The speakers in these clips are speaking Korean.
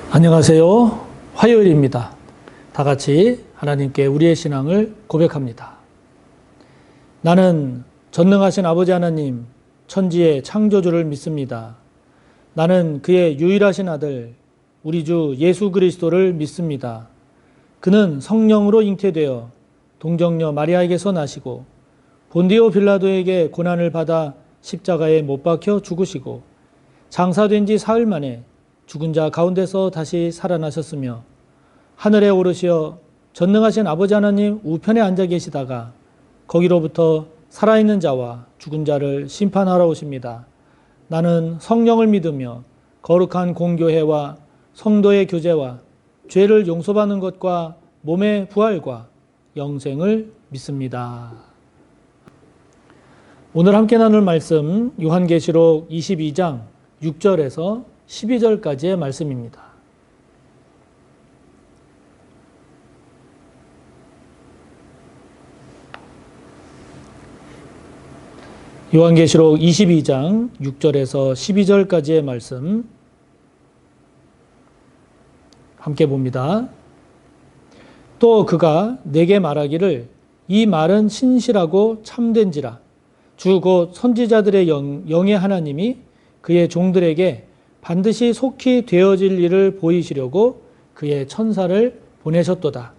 안녕하세요. 화요일입니다. 다 같이 하나님께 우리의 신앙을 고백합니다. 나는 전능하신 아버지 하나님, 천지의 창조주를 믿습니다. 나는 그의 유일하신 아들, 우리 주 예수 그리스도를 믿습니다. 그는 성령으로 잉태되어 동정녀 마리아에게서 나시고 본디오 빌라도에게 고난을 받아 십자가에 못 박혀 죽으시고 장사된 지 사흘 만에 죽은 자 가운데서 다시 살아나셨으며 하늘에 오르시어 전능하신 아버지 하나님 우편에 앉아 계시다가 거기로부터 살아있는 자와 죽은 자를 심판하러 오십니다. 나는 성령을 믿으며 거룩한 공교회와 성도의 교제와 죄를 용서받는 것과 몸의 부활과 영생을 믿습니다. 오늘 함께 나눌 말씀 요한계시록 22장 6절에서 12절까지의 말씀입니다. 요한계시록 22장 6절에서 12절까지의 말씀 함께 봅니다. 또 그가 내게 말하기를 이 말은 신실하고 참된지라 주 곧 선지자들의 영의 하나님이 그의 종들에게 반드시 속히 되어질 일을 보이시려고 그의 천사를 보내셨도다.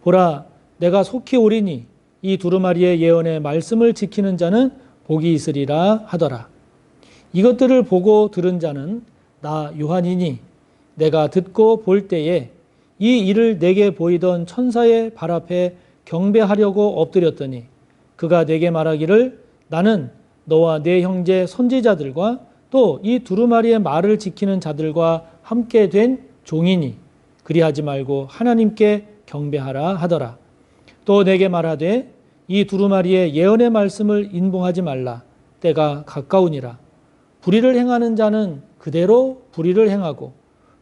보라, 내가 속히 오리니 이 두루마리의 예언의 말씀을 지키는 자는 복이 있으리라 하더라. 이것들을 보고 들은 자는 나 요한이니 내가 듣고 볼 때에 이 일을 내게 보이던 천사의 발 앞에 경배하려고 엎드렸더니 그가 내게 말하기를 나는 너와 내 형제 선지자들과 또 이 두루마리의 말을 지키는 자들과 함께 된 종이니 그리하지 말고 하나님께 경배하라 하더라. 또 내게 말하되 이 두루마리의 예언의 말씀을 인봉하지 말라. 때가 가까우니라. 불의를 행하는 자는 그대로 불의를 행하고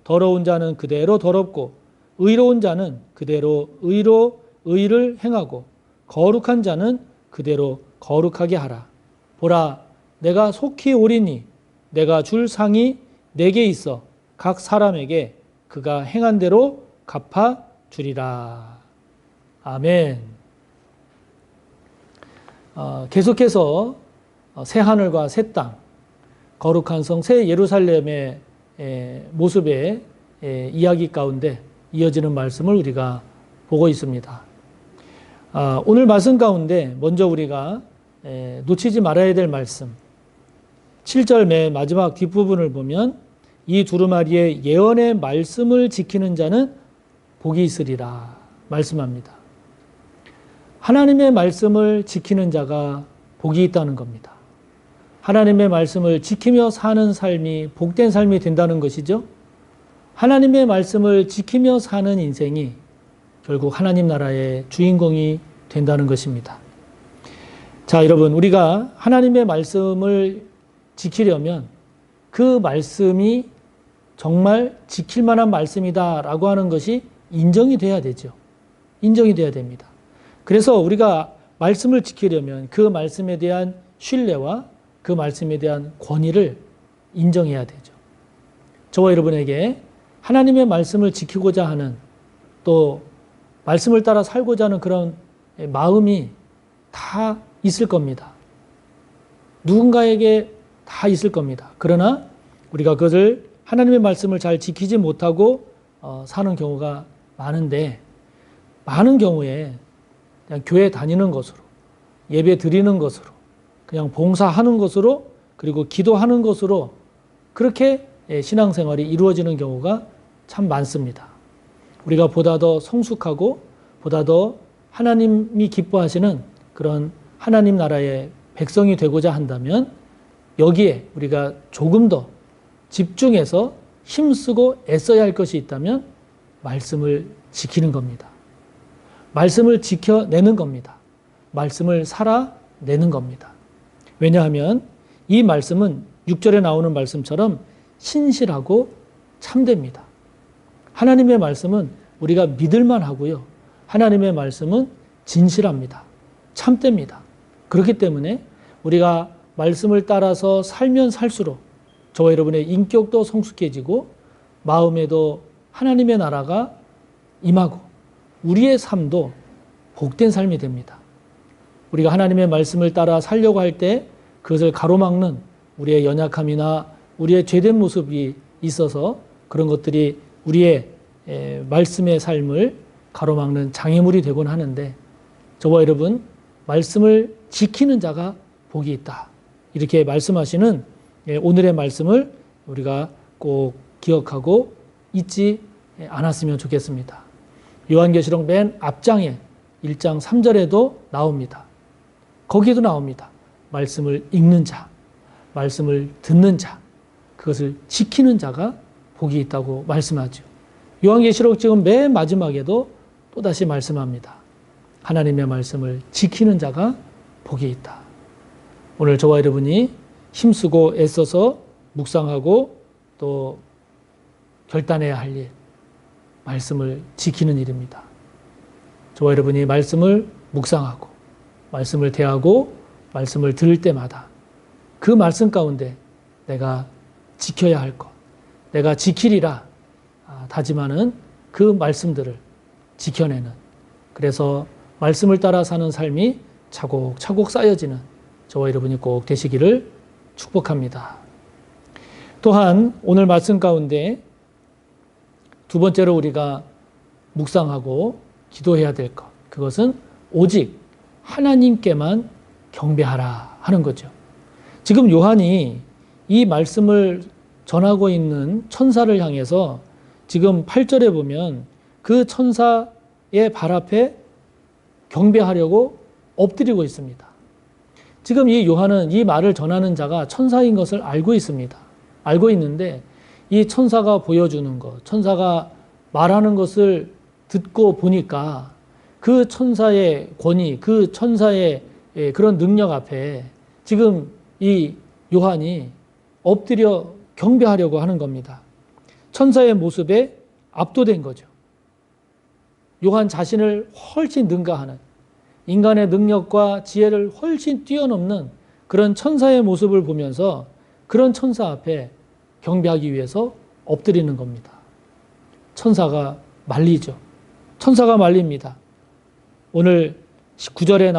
더러운 자는 그대로 더럽고 의로운 자는 그대로 의를 행하고 거룩한 자는 그대로 거룩하게 하라. 보라, 내가 속히 오리니 내가 줄 상이 내게 있어 각 사람에게 그가 행한 대로 갚아 주리라. 아멘. 계속해서 새 하늘과 새 땅, 거룩한 성 새 예루살렘의 모습의 이야기 가운데 이어지는 말씀을 우리가 보고 있습니다. 오늘 말씀 가운데 먼저 우리가 놓치지 말아야 될 말씀 7절 맨 마지막 뒷부분을 보면 이 두루마리의 예언의 말씀을 지키는 자는 복이 있으리라 말씀합니다. 하나님의 말씀을 지키는 자가 복이 있다는 겁니다. 하나님의 말씀을 지키며 사는 삶이 복된 삶이 된다는 것이죠. 하나님의 말씀을 지키며 사는 인생이 결국 하나님 나라의 주인공이 된다는 것입니다. 자, 여러분, 우리가 하나님의 말씀을 지키려면 그 말씀이 정말 지킬 만한 말씀이다라고 하는 것이 인정이 돼야 되죠. 인정이 돼야 됩니다. 그래서 우리가 말씀을 지키려면 그 말씀에 대한 신뢰와 그 말씀에 대한 권위를 인정해야 되죠. 저와 여러분에게 하나님의 말씀을 지키고자 하는 또 말씀을 따라 살고자 하는 그런 마음이 다 있을 겁니다. 누군가에게 다 있을 겁니다. 그러나 우리가 그것을 하나님의 말씀을 잘 지키지 못하고 사는 경우가 많은데 많은 경우에 그냥 교회 다니는 것으로 예배 드리는 것으로 그냥 봉사하는 것으로 그리고 기도하는 것으로 그렇게 신앙생활이 이루어지는 경우가 참 많습니다. 우리가 보다 더 성숙하고 보다 더 하나님이 기뻐하시는 그런 하나님 나라의 백성이 되고자 한다면 여기에 우리가 조금 더 집중해서 힘쓰고 애써야 할 것이 있다면 말씀을 지키는 겁니다. 말씀을 지켜내는 겁니다. 말씀을 살아내는 겁니다. 왜냐하면 이 말씀은 6절에 나오는 말씀처럼 신실하고 참됩니다. 하나님의 말씀은 우리가 믿을만 하고요. 하나님의 말씀은 진실합니다. 참됩니다. 그렇기 때문에 우리가 말씀을 따라서 살면 살수록 저와 여러분의 인격도 성숙해지고 마음에도 하나님의 나라가 임하고 우리의 삶도 복된 삶이 됩니다. 우리가 하나님의 말씀을 따라 살려고 할 때 그것을 가로막는 우리의 연약함이나 우리의 죄된 모습이 있어서 그런 것들이 우리의 말씀의 삶을 가로막는 장애물이 되곤 하는데, 저와 여러분 말씀을 지키는 자가 복이 있다, 이렇게 말씀하시는 오늘의 말씀을 우리가 꼭 기억하고 잊지 않았으면 좋겠습니다. 요한계시록 맨 앞장에 1장 3절에도 나옵니다. 거기도 나옵니다. 말씀을 읽는 자, 말씀을 듣는 자, 그것을 지키는 자가 복이 있다고 말씀하죠. 요한계시록 지금 맨 마지막에도 또다시 말씀합니다. 하나님의 말씀을 지키는 자가 복이 있다. 오늘 저와 여러분이 힘쓰고 애써서 묵상하고 또 결단해야 할 일, 말씀을 지키는 일입니다. 저와 여러분이 말씀을 묵상하고 말씀을 대하고 말씀을 들을 때마다 그 말씀 가운데 내가 지켜야 할 것, 내가 지키리라 다짐하는 그 말씀들을 지켜내는, 그래서 말씀을 따라 사는 삶이 차곡차곡 쌓여지는 저와 여러분이 꼭 되시기를 축복합니다. 또한 오늘 말씀 가운데 두 번째로 우리가 묵상하고 기도해야 될 것, 그것은 오직 하나님께만 경배하라 하는 거죠. 지금 요한이 이 말씀을 전하고 있는 천사를 향해서 지금 8절에 보면 그 천사의 발 앞에 경배하려고 엎드리고 있습니다. 지금 이 요한은 이 말을 전하는 자가 천사인 것을 알고 있습니다. 알고 있는데 이 천사가 보여주는 것, 천사가 말하는 것을 듣고 보니까 그 천사의 권위, 그 천사의 그런 능력 앞에 지금 이 요한이 엎드려 경배하려고 하는 겁니다. 천사의 모습에 압도된 거죠. 요한 자신을 훨씬 능가하는, 인간의 능력과 지혜를 훨씬 뛰어넘는 그런 천사의 모습을 보면서 그런 천사 앞에 경배하기 위해서 엎드리는 겁니다. 천사가 말리죠. 천사가 말립니다. 오늘 9절에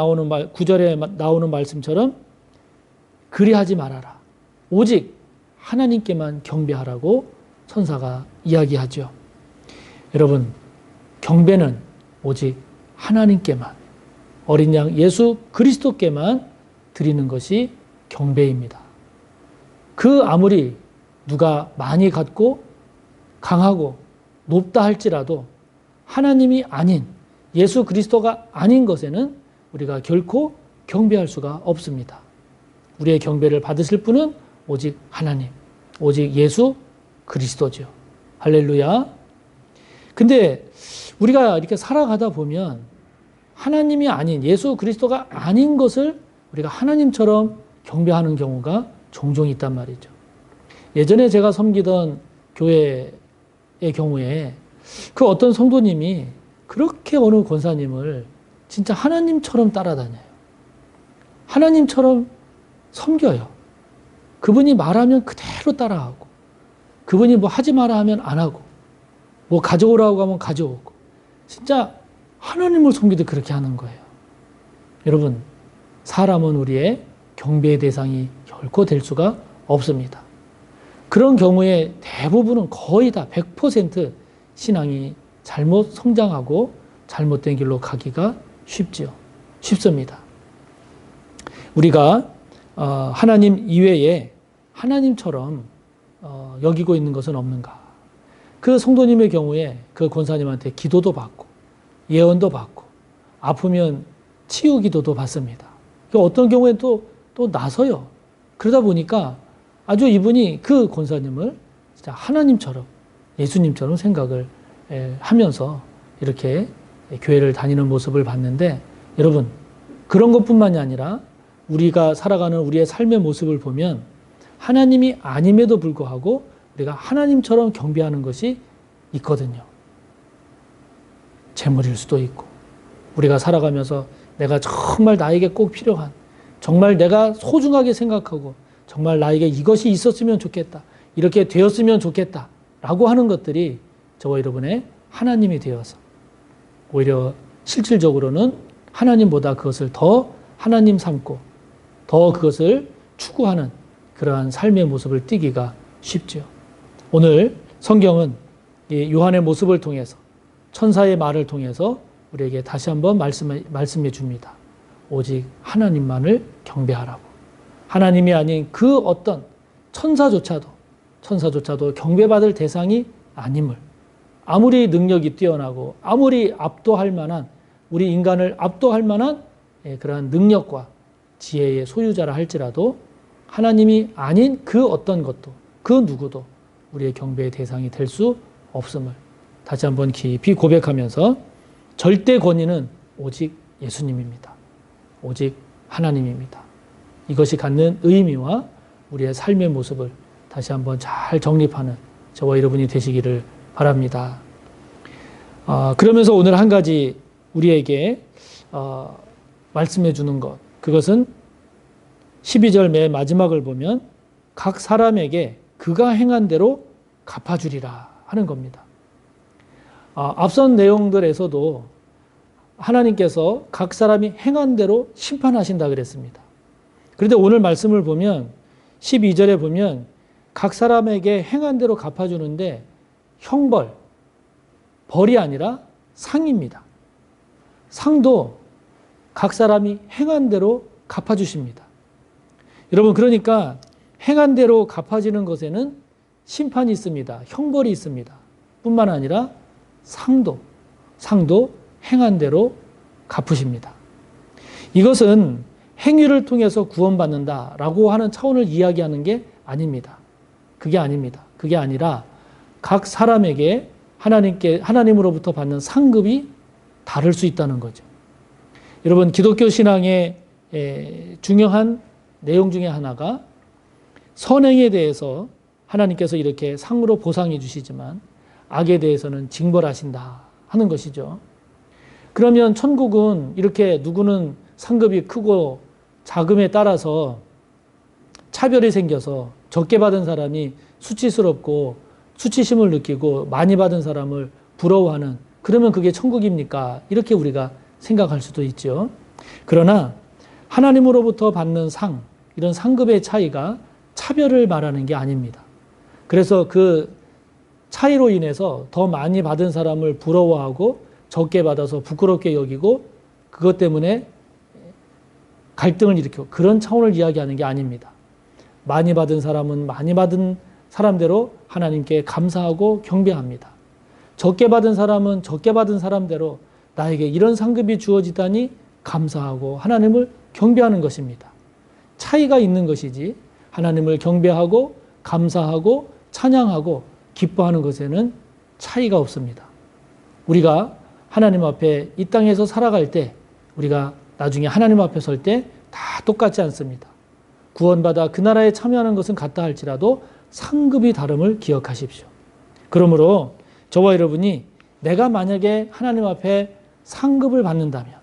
나오는 말씀처럼 그리하지 말아라. 오직 하나님께만 경배하라고 천사가 이야기하죠. 여러분, 경배는 오직 하나님께만, 어린 양 예수 그리스도께만 드리는 것이 경배입니다. 그 아무리 누가 많이 갖고 강하고 높다 할지라도 하나님이 아닌, 예수 그리스도가 아닌 것에는 우리가 결코 경배할 수가 없습니다. 우리의 경배를 받으실 분은 오직 하나님, 오직 예수 그리스도죠. 할렐루야. 근데 우리가 이렇게 살아가다 보면 하나님이 아닌, 예수 그리스도가 아닌 것을 우리가 하나님처럼 경배하는 경우가 종종 있단 말이죠. 예전에 제가 섬기던 교회의 경우에 그 어떤 성도님이 그렇게 어느 권사님을 진짜 하나님처럼 따라다녀요. 하나님처럼 섬겨요. 그분이 말하면 그대로 따라하고, 그분이 뭐 하지 마라 하면 안 하고, 뭐 가져오라고 하면 가져오고, 진짜 하나님을 섬기듯 그렇게 하는 거예요. 여러분, 사람은 우리의 경배의 대상이 결코 될 수가 없습니다. 그런 경우에 대부분은 거의 다 100% 신앙이 잘못 성장하고 잘못된 길로 가기가 쉽습니다. 우리가 하나님 이외에 하나님처럼 여기고 있는 것은 없는가? 그 성도님의 경우에 그 권사님한테 기도도 받고 예언도 받고 아프면 치유 기도도 받습니다. 어떤 경우에 또 나서요. 그러다 보니까 아주 이분이 그 권사님을 진짜 하나님처럼, 예수님처럼 생각을 하면서 이렇게 교회를 다니는 모습을 봤는데, 여러분, 그런 것뿐만이 아니라 우리가 살아가는 우리의 삶의 모습을 보면 하나님이 아님에도 불구하고 우리가 하나님처럼 경배하는 것이 있거든요. 재물일 수도 있고, 우리가 살아가면서 내가 정말 나에게 꼭 필요한, 정말 내가 소중하게 생각하고 정말 나에게 이것이 있었으면 좋겠다, 이렇게 되었으면 좋겠다 라고 하는 것들이 저와 여러분의 하나님이 되어서 오히려 실질적으로는 하나님보다 그것을 더 하나님 삼고 더 그것을 추구하는 그러한 삶의 모습을 띠기가 쉽죠. 오늘 성경은 이 요한의 모습을 통해서 천사의 말을 통해서 우리에게 다시 한번 말씀해 줍니다. 오직 하나님만을 경배하라고. 하나님이 아닌 그 어떤 천사조차도 경배받을 대상이 아님을, 아무리 능력이 뛰어나고 아무리 압도할 만한, 우리 인간을 압도할 만한 그러한 능력과 지혜의 소유자라 할지라도 하나님이 아닌 그 어떤 것도, 그 누구도 우리의 경배의 대상이 될 수 없음을 다시 한번 깊이 고백하면서 절대 권위는 오직 예수님입니다. 오직 하나님입니다. 이것이 갖는 의미와 우리의 삶의 모습을 다시 한번 잘 정립하는 저와 여러분이 되시기를 바랍니다. 그러면서 오늘 한 가지 우리에게 말씀해 주는 것, 그것은 12절 맨 마지막을 보면 각 사람에게 그가 행한 대로 갚아주리라 하는 겁니다. 앞선 내용들에서도 하나님께서 각 사람이 행한 대로 심판하신다 그랬습니다. 그런데 오늘 말씀을 보면 12절에 보면 각 사람에게 행한 대로 갚아주는데 형벌, 벌이 아니라 상입니다. 상도 각 사람이 행한 대로 갚아주십니다. 여러분, 그러니까 행한 대로 갚아지는 것에는 심판이 있습니다. 형벌이 있습니다. 뿐만 아니라 상도 행한 대로 갚으십니다. 이것은 행위를 통해서 구원받는다라고 하는 차원을 이야기하는 게 아닙니다. 그게 아닙니다. 그게 아니라 각 사람에게 하나님으로부터 받는 상급이 다를 수 있다는 거죠. 여러분, 기독교 신앙의 중요한 내용 중에 하나가 선행에 대해서 하나님께서 이렇게 상으로 보상해 주시지만 악에 대해서는 징벌하신다 하는 것이죠. 그러면 천국은 이렇게 누구는 상급이 크고 자금에 따라서 차별이 생겨서 적게 받은 사람이 수치스럽고 수치심을 느끼고 많이 받은 사람을 부러워하는, 그러면 그게 천국입니까? 이렇게 우리가 생각할 수도 있죠. 그러나 하나님으로부터 받는 상, 이런 상급의 차이가 차별을 말하는 게 아닙니다. 그래서 그 차이로 인해서 더 많이 받은 사람을 부러워하고 적게 받아서 부끄럽게 여기고 그것 때문에 갈등을 일으키고 그런 차원을 이야기하는 게 아닙니다. 많이 받은 사람은 많이 받은 사람대로 하나님께 감사하고 경배합니다. 적게 받은 사람은 적게 받은 사람대로 나에게 이런 상급이 주어지다니 감사하고 하나님을 경배하는 것입니다. 차이가 있는 것이지 하나님을 경배하고 감사하고 찬양하고 기뻐하는 것에는 차이가 없습니다. 우리가 하나님 앞에 이 땅에서 살아갈 때, 우리가 나중에 하나님 앞에 설 때 다 똑같지 않습니다. 구원받아 그 나라에 참여하는 것은 같다 할지라도 상급이 다름을 기억하십시오. 그러므로 저와 여러분이 내가 만약에 하나님 앞에 상급을 받는다면,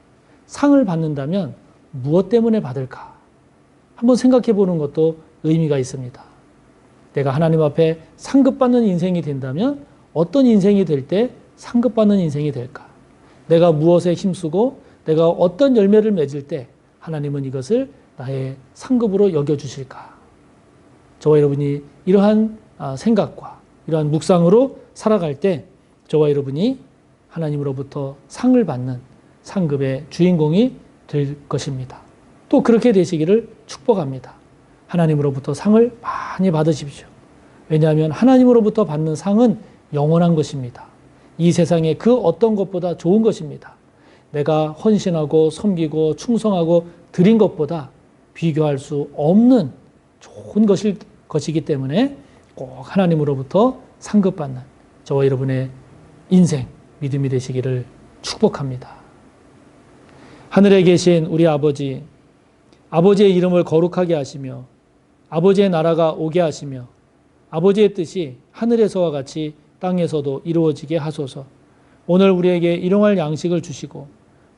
상을 받는다면 무엇 때문에 받을까? 한번 생각해 보는 것도 의미가 있습니다. 내가 하나님 앞에 상급받는 인생이 된다면 어떤 인생이 될 때 상급받는 인생이 될까? 내가 무엇에 힘쓰고 내가 어떤 열매를 맺을 때 하나님은 이것을 나의 상급으로 여겨주실까? 저와 여러분이 이러한 생각과 이러한 묵상으로 살아갈 때 저와 여러분이 하나님으로부터 상을 받는 상급의 주인공이 될 것입니다. 또 그렇게 되시기를 축복합니다. 하나님으로부터 상을 많이 받으십시오. 왜냐하면 하나님으로부터 받는 상은 영원한 것입니다. 이 세상에 그 어떤 것보다 좋은 것입니다. 내가 헌신하고 섬기고 충성하고 드린 것보다 비교할 수 없는 좋은 것이기 때문에 꼭 하나님으로부터 상급받는 저와 여러분의 인생, 믿음이 되시기를 축복합니다. 하늘에 계신 우리 아버지, 아버지의 이름을 거룩하게 하시며 아버지의 나라가 오게 하시며 아버지의 뜻이 하늘에서와 같이 땅에서도 이루어지게 하소서. 오늘 우리에게 일용할 양식을 주시고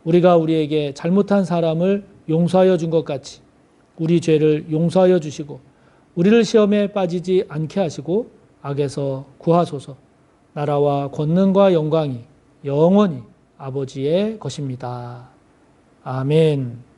우리가 우리에게 잘못한 사람을 용서하여 준 것 같이 우리 죄를 용서하여 주시고 우리를 시험에 빠지지 않게 하시고 악에서 구하소서. 나라와 권능과 영광이 영원히 아버지의 것입니다. 아멘.